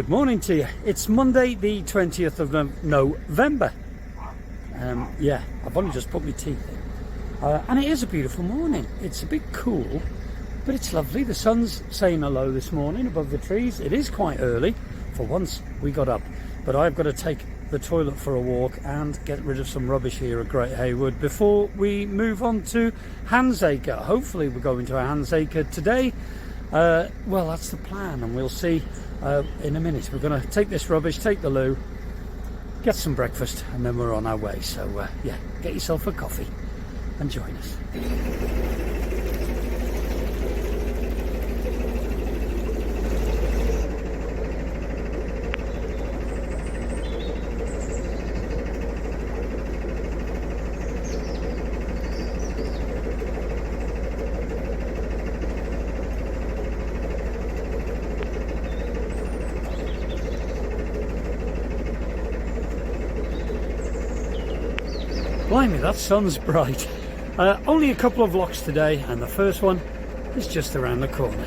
Good morning to you. It's Monday the 20th of November. Yeah, I've only just put my teeth in. And it is a beautiful morning. It's a bit cool, but it's lovely. The sun's saying hello this morning above the trees. It is quite early. For once we got up. But I've got to take the toilet for a walk and get rid of some rubbish here at Great Haywood before we move on to Handsacre. Hopefully we're going to a Handsacre today. Well, that's the plan, and we'll see in a minute. We're going to take this rubbish, take the loo, get some breakfast, and then we're on our way. So yeah, get yourself a coffee and join us. Blimey, that sun's bright. Only a couple of locks today, and the first one is just around the corner.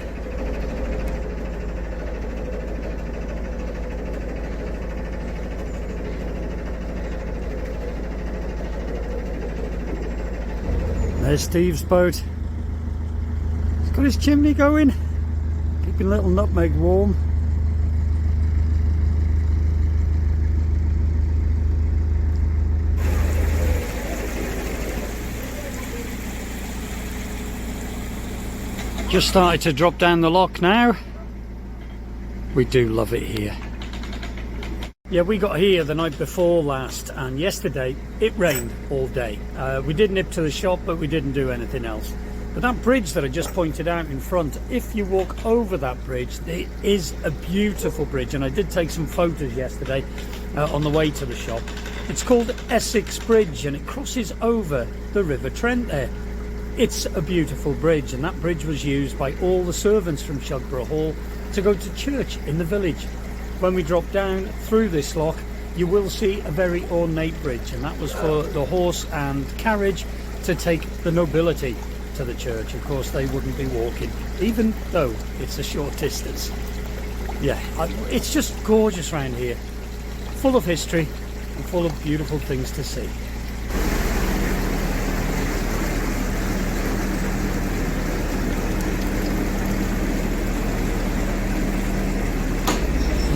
There's Steve's boat. He's got his chimney going, keeping little Nutmeg warm. Just started to drop down the lock now. We do love it here. Yeah, we got here the night before last, and yesterday it rained all day. We did nip to the shop, but we didn't do anything else. But that bridge that I just pointed out in front, if you walk over that bridge, it is a beautiful bridge, and I did take some photos yesterday on the way to the shop. It's called Essex Bridge, and it crosses over the River Trent there. It's a beautiful bridge, and that bridge was used by all the servants from Shugborough Hall to go to church in the village. When we drop down through this lock, you will see a very ornate bridge, and that was for the horse and carriage to take the nobility to the church. Of course, they wouldn't be walking, even though it's a short distance. Yeah, it's just gorgeous around here, full of history and full of beautiful things to see.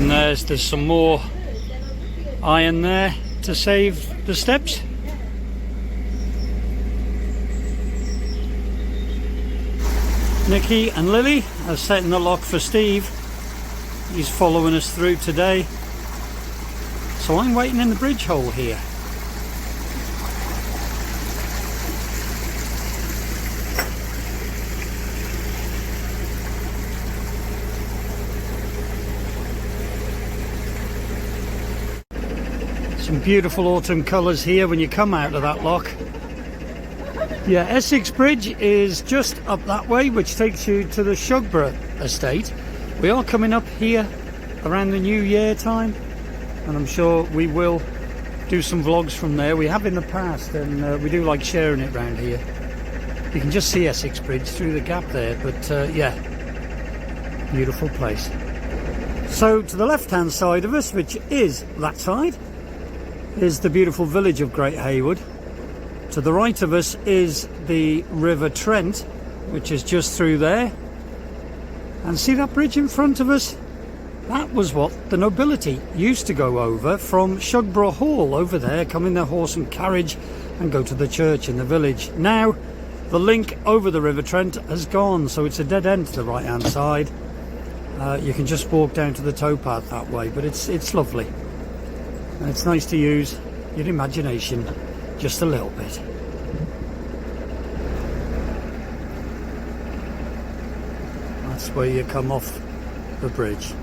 And there's some more iron there to save the steps. Nikki and Lily are setting the lock for Steve. He's following us through today. So I'm waiting in the bridge hole here. Some beautiful autumn colours here when you come out of that lock. Yeah, Essex Bridge is just up that way, which takes you to the Shugborough estate. We are coming up here around the New Year time, and I'm sure we will do some vlogs from there. We have in the past, and we do like sharing it around here. You can just see Essex Bridge through the gap there, but yeah, beautiful place. So to the left hand side of us, which is that side, is the beautiful village of Great Haywood. To the right of us is the River Trent, which is just through there. And see that bridge in front of us? That was what the nobility used to go over from Shugborough Hall over there, come in their horse and carriage and go to the church in the village. Now the link over the River Trent has gone, so it's a dead end to the right hand side. You can just walk down to the towpath that way, but it's lovely. And it's nice to use your imagination just a little bit. That's where you come off the bridge.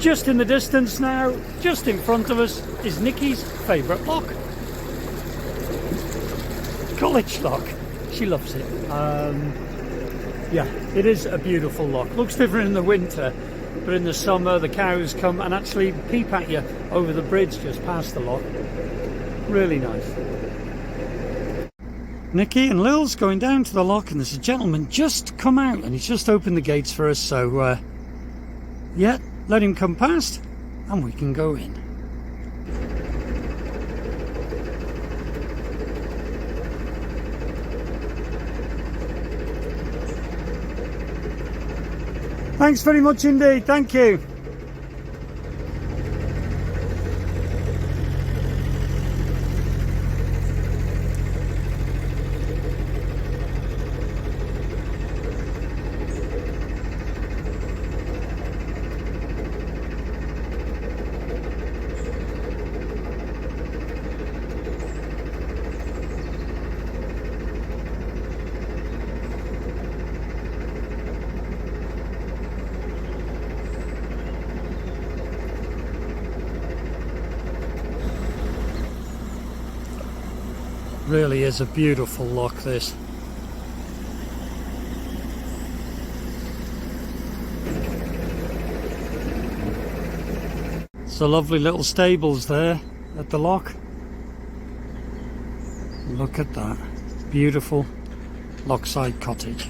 just in the distance now, just in front of us, is Nikki's favourite lock. College lock. She loves it. Yeah, it is a beautiful lock. Looks different in the winter, but in the summer the cows come and actually peep at you over the bridge just past the lock. Really nice. Nikki and Lil's going down to the lock, and there's a gentleman just come out and he's just opened the gates for us, so yeah, let him come past and we can go in. Thanks very much indeed, thank you. Really is a beautiful lock, this. So lovely little stables there at the lock. Look at that. Beautiful lockside cottage.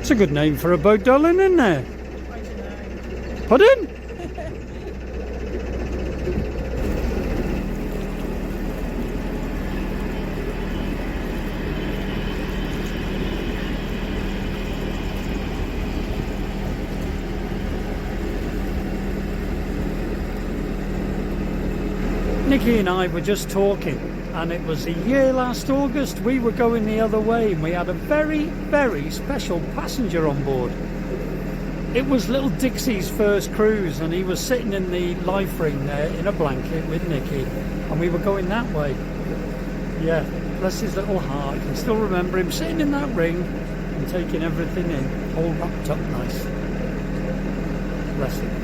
It's a good name for a boat, darling, isn't it? Pardon? Nikki and I were just talking, and it was a year last August. We were going the other way, and we had a very, very special passenger on board. It was little Dixie's first cruise, and he was sitting in the life ring there in a blanket with Nikki, and we were going that way. Yeah, bless his little heart. I can still remember him sitting in that ring and taking everything in, all wrapped up nice. Bless him.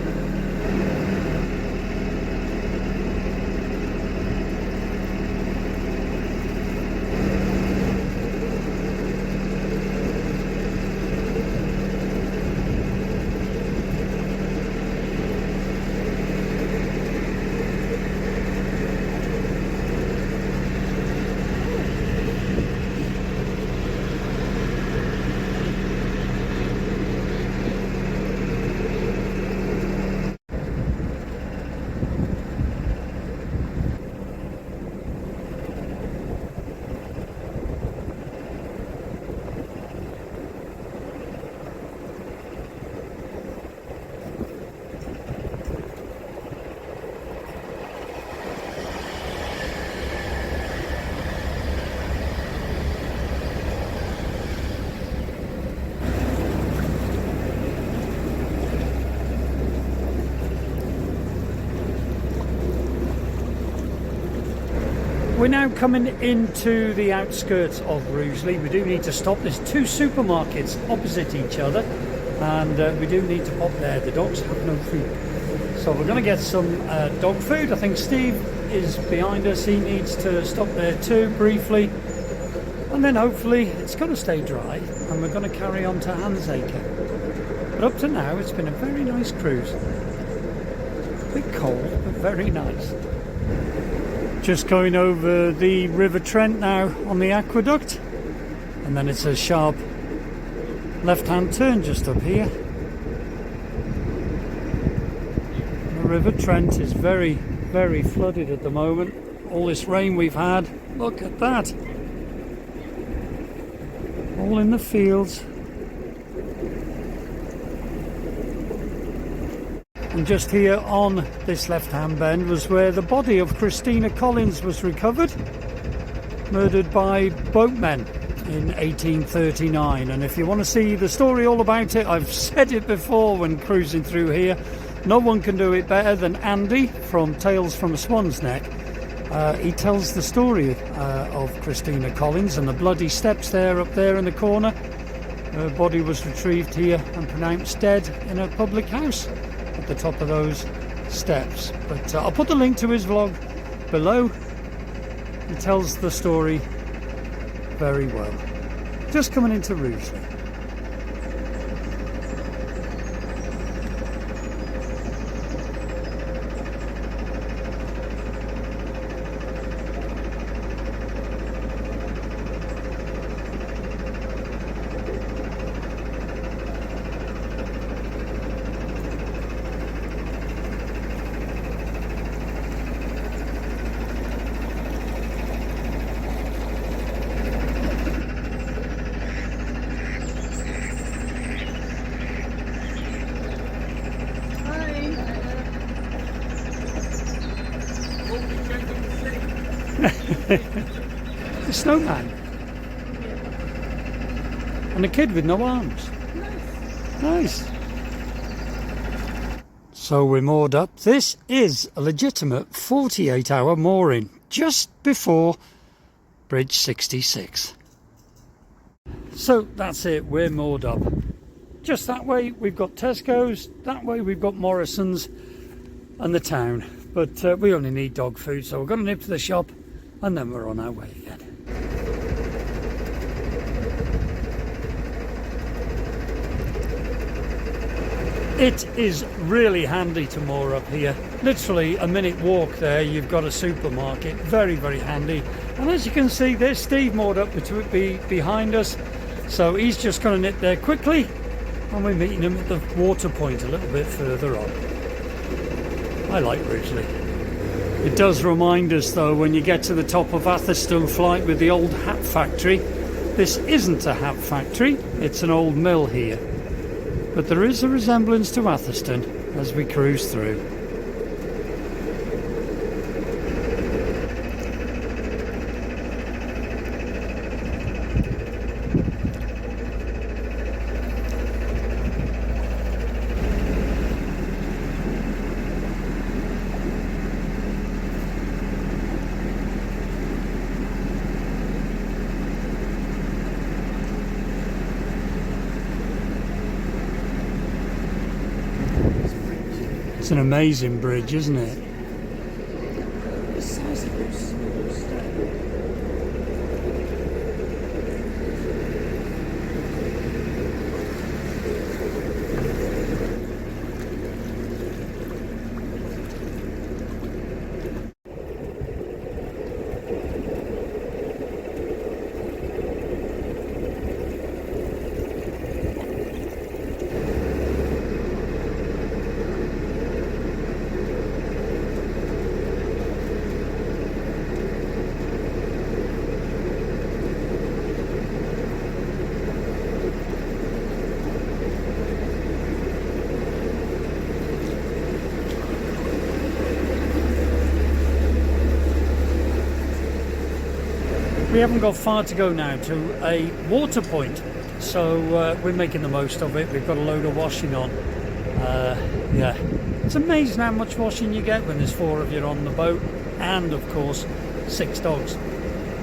We're now coming into the outskirts of Rugeley. We do need to stop. There's two supermarkets opposite each other, and we do need to pop there. The dogs have no food, so we're going to get some dog food. I think Steve is behind us. He needs to stop there too briefly, and then hopefully it's going to stay dry and we're going to carry on to Handsacre. But up to now it's been a very nice cruise. A bit cold, but very nice. Just going over the River Trent now on the aqueduct, and then it's a sharp left-hand turn just up here. The River Trent is very, very flooded at the moment. All this rain we've had, look at that. All in the fields. And just here on this left-hand bend was where the body of Christina Collins was recovered, murdered by boatmen in 1839. And if you want to see the story all about it, I've said it before when cruising through here, no one can do it better than Andy from Tales from a Swan's Neck. He tells the story of Christina Collins and the bloody steps there up there in the corner. Her body was retrieved here and pronounced dead in a public house at the top of those steps. But I'll put the link to his vlog below. He tells the story very well. Just coming into Rugeley. The snowman. And a kid with no arms. Nice. So we're moored up. This is a legitimate 48-hour mooring just before Bridge 66. So that's it, we're moored up. Just that way we've got Tesco's, that way we've got Morrison's and the town. But we only need dog food, so we're going to nip to the shop and then we're on our way again. It is really handy to moor up here. Literally a minute walk there, you've got a supermarket. Very, very handy. And as you can see, there's Steve moored up behind us. So he's just going to nip there quickly, and we're meeting him at the water point a little bit further on. I like Ridgely. It does remind us though, when you get to the top of Atherstone Flight with the old hat factory, this isn't a hat factory, it's an old mill here. But there is a resemblance to Atherstone as we cruise through. It's an amazing bridge, isn't it? The size of those small stones. We haven't got far to go now to a water point, so we're making the most of it. We've got a load of washing on. Yeah, it's amazing how much washing you get when there's 4 of you on the boat, and of course 6 dogs.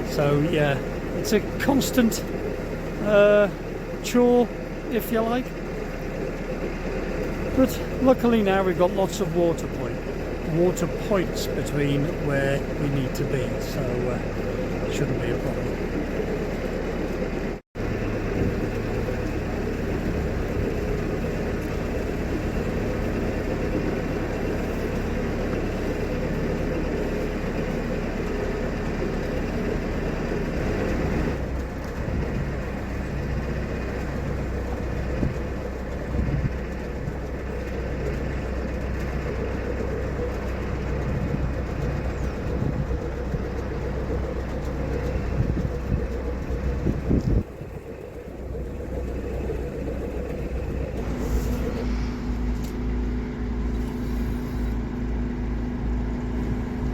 So yeah, it's a constant chore, if you like. But luckily now we've got lots of water points between where we need to be, so shouldn't be a problem.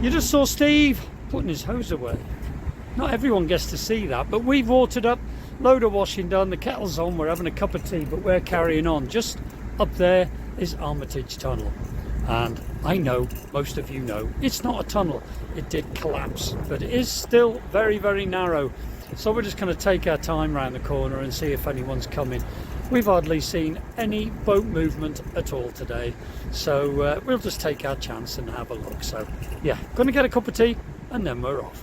You just saw Steve putting his hose away. Not everyone gets to see that, but we've watered up, load of washing done, the kettle's on, we're having a cup of tea, but we're carrying on. Just up there is Armitage Tunnel. And I know, most of you know, it's not a tunnel. It did collapse, but it is still very, very narrow. So we're just going to take our time round the corner and see if anyone's coming. We've hardly seen any boat movement at all today, so we'll just take our chance and have a look. So yeah, going to get a cup of tea and then we're off.